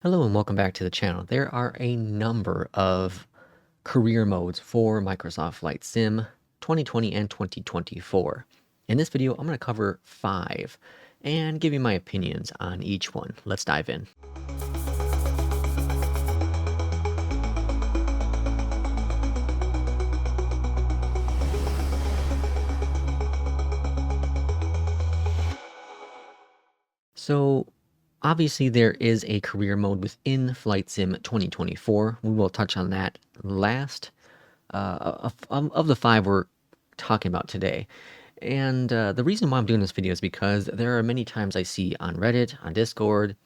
Hello and welcome back to the channel. There are a number of career modes for Microsoft Flight Sim 2020 and 2024. In this video, I'm going to cover 5 and give you my opinions on each one. Let's dive in. So obviously there is a career mode within Flight Sim 2024. We will touch on that last of the 5 we're talking about today. And the reason why I'm doing this video is because there are many times I see on Reddit, on Discord,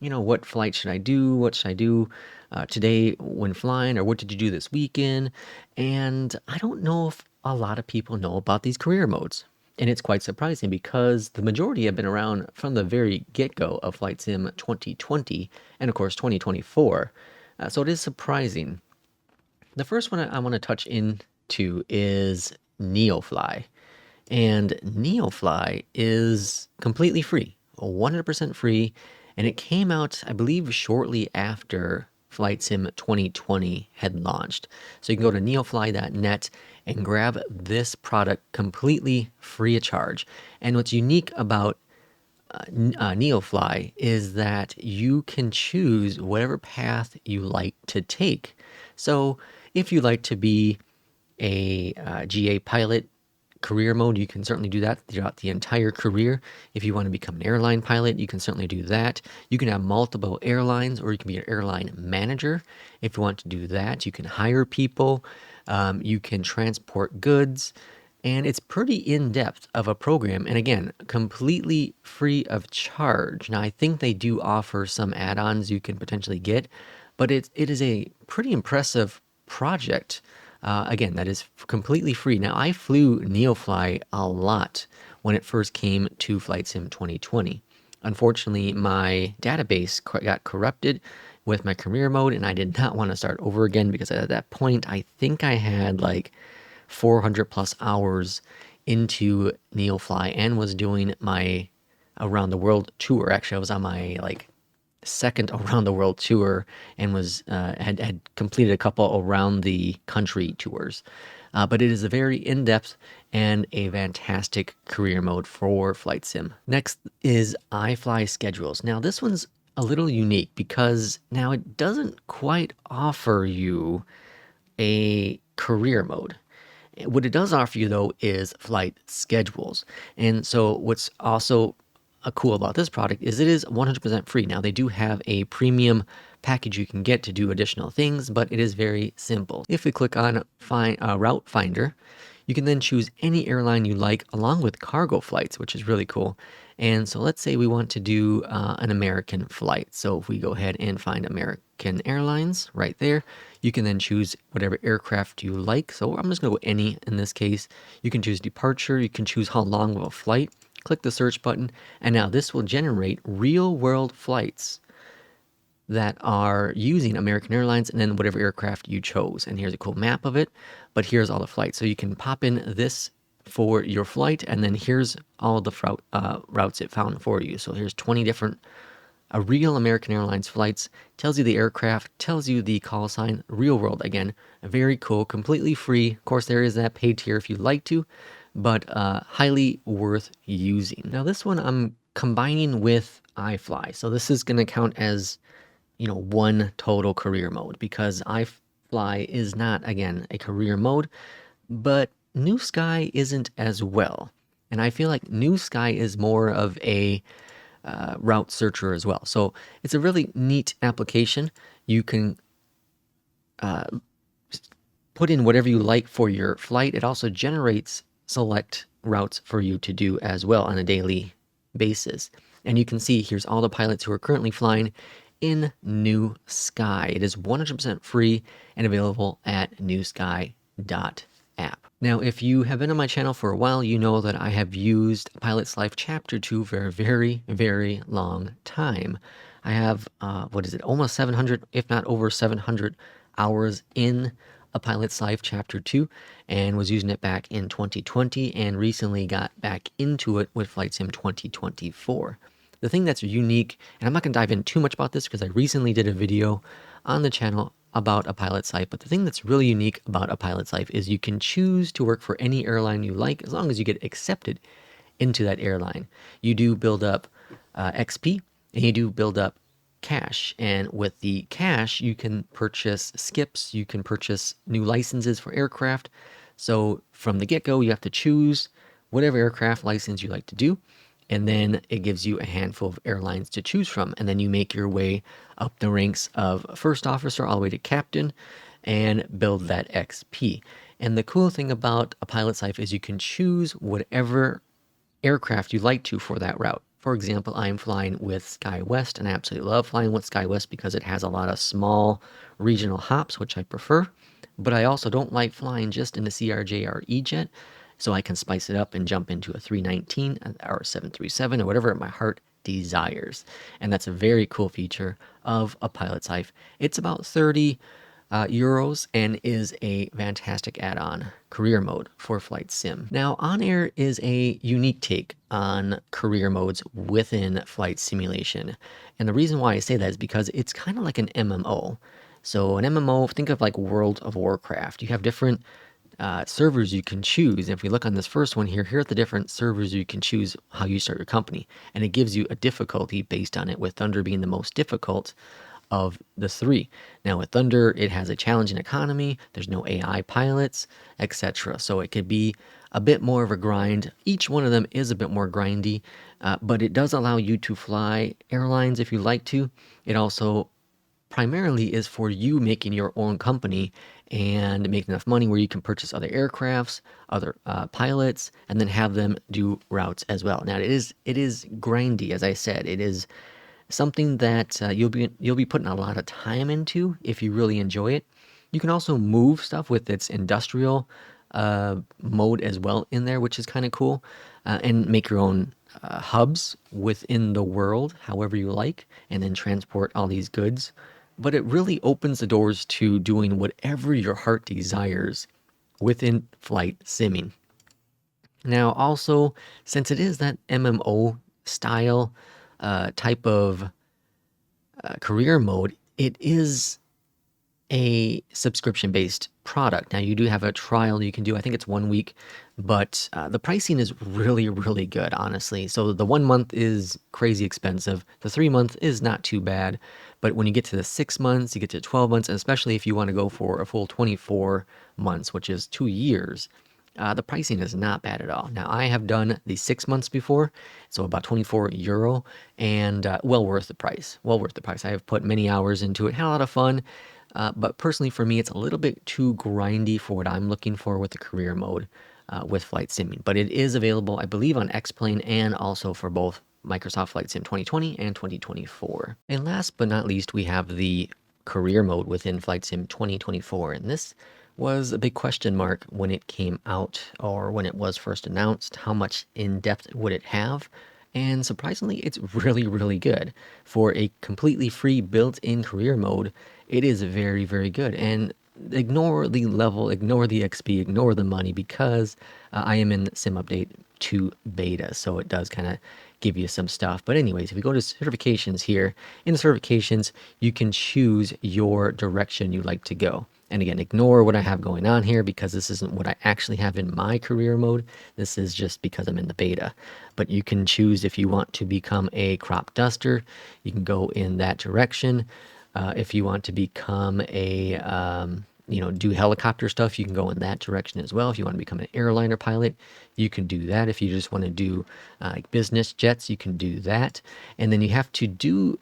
what flight should I do? What should I do today when flying? Or what did you do this weekend? And I don't know if a lot of people know about these career modes. And it's quite surprising because the majority have been around from the very get-go of Flight Sim 2020 and of course 2024. So it is surprising. The first one I want to touch into is NeoFly. And NeoFly is completely free, 100% free, and it came out, I believe, shortly after Flight Sim 2020 had launched. So you can go to neofly.net and grab this product completely free of charge. And what's unique about NeoFly is that you can choose whatever path you like to take. So if you like to be a GA pilot, career mode, you can certainly do that throughout the entire career. If you want to become an airline pilot, you can certainly do that. You can have multiple airlines, or you can be an airline manager. If you want to do that, you can hire people. You can transport goods. And it's pretty in-depth of a program. And again, completely free of charge. Now, I think they do offer some add-ons you can potentially get, but it is a pretty impressive project. Again, that is completely free. Now, I flew NeoFly a lot when it first came to Flight Sim 2020. Unfortunately, my database got corrupted with my career mode, and I did not want to start over again because at that point, I think I had like 400 plus hours into NeoFly and was doing my around the world tour. Actually, I was on my second around the world tour and was had completed a couple around the country tours. But it is a very in-depth and a fantastic career mode for Flight Sim. Next is iFly schedules. Now this one's a little unique because now it doesn't quite offer you a career mode. What it does offer you though is flight schedules. And so what's also cool about this product is it is 100% free. Now they do have a premium package you can get to do additional things, but it is very simple. If we click on Route Finder, you can then choose any airline you like along with cargo flights, which is really cool. And so let's say we want to do an American flight. So if we go ahead and find American Airlines right there, you can then choose whatever aircraft you like. So I'm just going to go any in this case. You can choose departure. You can choose how long of a flight. Click the search button, and now this will generate real-world flights that are using American Airlines and then whatever aircraft you chose. And here's a cool map of it, but here's all the flights. So you can pop in this for your flight, and then here's all the routes it found for you. So here's 20 different real American Airlines flights, tells you the aircraft, tells you the call sign, real world. Again, very cool, completely free. Of course, there is that paid tier if you'd like to, but highly worth using. Now this one I'm combining with iFly. So this is going to count as, one total career mode because iFly is not, again, a career mode, but NewSky isn't as well. And I feel like NewSky is more of a route searcher as well. So it's a really neat application. You can put in whatever you like for your flight. It also generates select routes for you to do as well on a daily basis. And you can see here's all the pilots who are currently flying in NewSky. It is 100% free and available at newsky.app. Now, if you have been on my channel for a while, you know that I have used Pilot's Life Chapter 2 for a very, very long time. I have, almost 700, if not over 700 hours in A Pilot's Life Chapter 2 and was using it back in 2020 and recently got back into it with Flight Sim 2024. The thing that's unique, and I'm not going to dive in too much about this because I recently did a video on the channel about a pilot's life, but the thing that's really unique about a pilot's life is you can choose to work for any airline you like as long as you get accepted into that airline. You do build up XP, and you do build up cash. And with the cash, you can purchase skips, you can purchase new licenses for aircraft. So from the get-go, you have to choose whatever aircraft license you like to do, and then it gives you a handful of airlines to choose from, and then you make your way up the ranks of first officer all the way to captain and build that XP. And the cool thing about a pilot's life is you can choose whatever aircraft you like to for that route. For example, I'm flying with SkyWest, and I absolutely love flying with SkyWest because it has a lot of small regional hops, which I prefer. But I also don't like flying just in the CRJ or EJET, so I can spice it up and jump into a 319 or 737 or whatever my heart desires. And that's a very cool feature of a pilot's life. It's about 30 euros and is a fantastic add-on career mode for flight sim. Now, OnAir is a unique take on career modes within flight simulation. And the reason why I say that is because it's kind of like an MMO. So an MMO, think of like World of Warcraft. You have different servers you can choose. If we look on this first one here are the different servers you can choose how you start your company. And it gives you a difficulty based on it, with Thunder being the most difficult of the three. Now with Thunder, it has a challenging economy, there's no AI pilots, etc. So it could be a bit more of a grind. Each one of them is a bit more grindy, but it does allow you to fly airlines if you like to. It also primarily is for you making your own company and making enough money where you can purchase other aircrafts, other pilots, and then have them do routes as well. Now it is grindy, as I said. It is something that you'll be putting a lot of time into if you really enjoy it. You can also move stuff with its industrial mode as well in there, which is kind of cool, and make your own hubs within the world however you like, and then transport all these goods. But it really opens the doors to doing whatever your heart desires within flight simming. Now, also, since it is that MMO style type of career mode, it is a subscription-based product. Now, you do have a trial you can do. I think it's 1 week, but the pricing is really, really good, honestly. So the 1 month is crazy expensive. The 3 month is not too bad. But when you get to the 6 months, you get to 12 months, and especially if you want to go for a full 24 months, which is 2 years, the pricing is not bad at all. Now, I have done the 6 months before, so about 24 euro, and well worth the price. Well worth the price. I have put many hours into it, had a lot of fun, but personally for me, it's a little bit too grindy for what I'm looking for with the career mode with flight simming. But it is available, I believe, on X-Plane and also for both Microsoft Flight Sim 2020 and 2024. And last but not least, we have the career mode within Flight Sim 2024, and this was a big question mark when it came out, or when it was first announced. How much in depth would it have? And surprisingly, it's really, really good. For a completely free built-in career mode, it is very, very good. And ignore the level, ignore the XP, ignore the money, because I am in Sim Update 2 beta, so it does kind of give you some stuff. But anyways, if we go to certifications here, in the certifications, you can choose your direction you like to go. And again, ignore what I have going on here because this isn't what I actually have in my career mode. This is just because I'm in the beta. But you can choose if you want to become a crop duster, you can go in that direction. If you want to become a, do helicopter stuff, you can go in that direction as well. If you want to become an airliner pilot, you can do that. If you just want to do business jets, you can do that. And then you have to do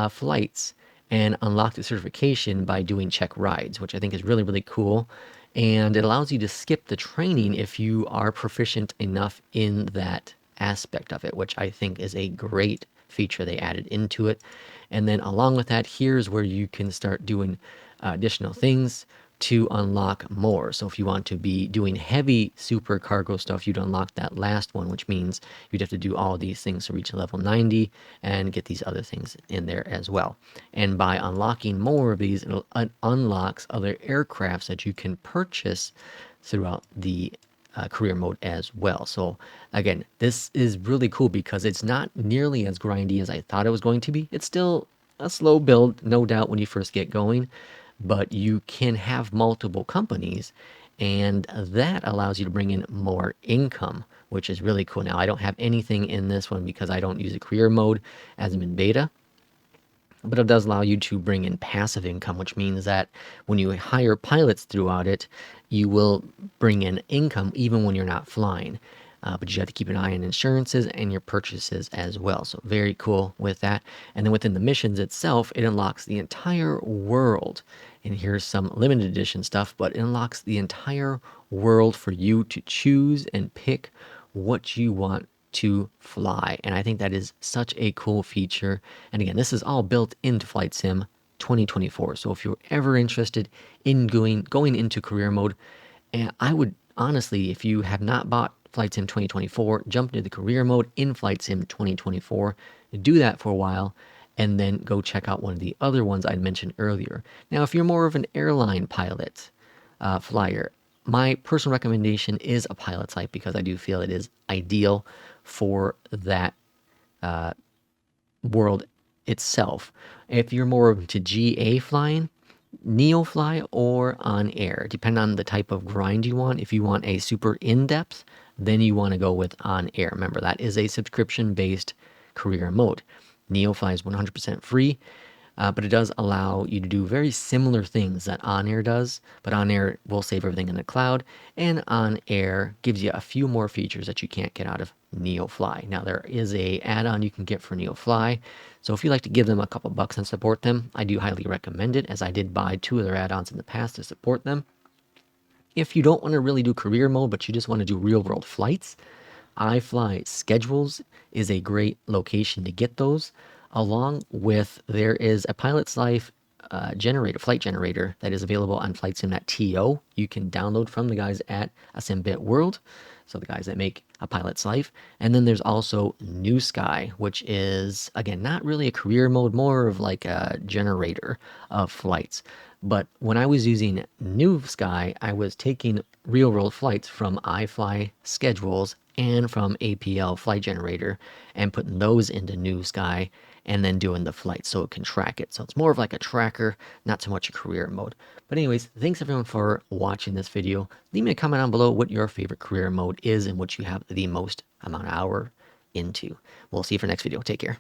flights and unlock the certification by doing check rides, which I think is really, really cool. And it allows you to skip the training if you are proficient enough in that aspect of it, which I think is a great feature they added into it. And then along with that, here's where you can start doing additional things to unlock more. So if you want to be doing heavy super cargo stuff, you'd unlock that last one, which means you'd have to do all these things to reach level 90 and get these other things in there as well. And by unlocking more of these, it unlocks other aircrafts that you can purchase throughout the career mode as well. So again, this is really cool because it's not nearly as grindy as I thought it was going to be. It's still a slow build, no doubt, when you first get going, but you can have multiple companies, and that allows you to bring in more income, which is really cool. Now, I don't have anything in this one because I don't use a career mode as I'm in beta, but it does allow you to bring in passive income, which means that when you hire pilots throughout it, you will bring in income even when you're not flying. But you have to keep an eye on insurances and your purchases as well. So very cool with that. And then within the missions itself, it unlocks the entire world. And here's some limited edition stuff, but it unlocks the entire world for you to choose and pick what you want to fly. And I think that is such a cool feature. And again, this is all built into Flight Sim 2024. So if you're ever interested in going into career mode, and I would honestly, if you have not bought Flight Sim 2024, jump into the career mode in Flight Sim 2024, do that for a while, and then go check out one of the other ones I mentioned earlier. Now, if you're more of an airline pilot, flyer, my personal recommendation is a pilot's life because I do feel it is ideal for that world itself. If you're more into GA flying, NeoFly or OnAir, depending on the type of grind you want. If you want a super in-depth, then you want to go with OnAir. Remember, that is a subscription-based career mode. NeoFly is 100% free, but it does allow you to do very similar things that OnAir does, but OnAir will save everything in the cloud, and OnAir gives you a few more features that you can't get out of NeoFly. Now, there is a add-on you can get for NeoFly, so if you like to give them a couple bucks and support them, I do highly recommend it, as I did buy 2 of their add-ons in the past to support them. If you don't want to really do career mode, but you just want to do real-world flights, iFly Schedules is a great location to get those, along with there is a pilot's life flight generator that is available on flightsim.to. You can download from the guys at a Simbit World, so the guys that make a pilot's life. And then there's also NewSky, which is, again, not really a career mode, more of like a generator of flights. But when I was using NewSky, I was taking real world flights from iFly schedules and from APL Flight Generator and putting those into NewSky and then doing the flight so it can track it. So it's more of like a tracker, not so much a career mode. But anyways, thanks everyone for watching this video. Leave me a comment down below what your favorite career mode is and what you have the most amount of hour into. We'll see you for next video. Take care.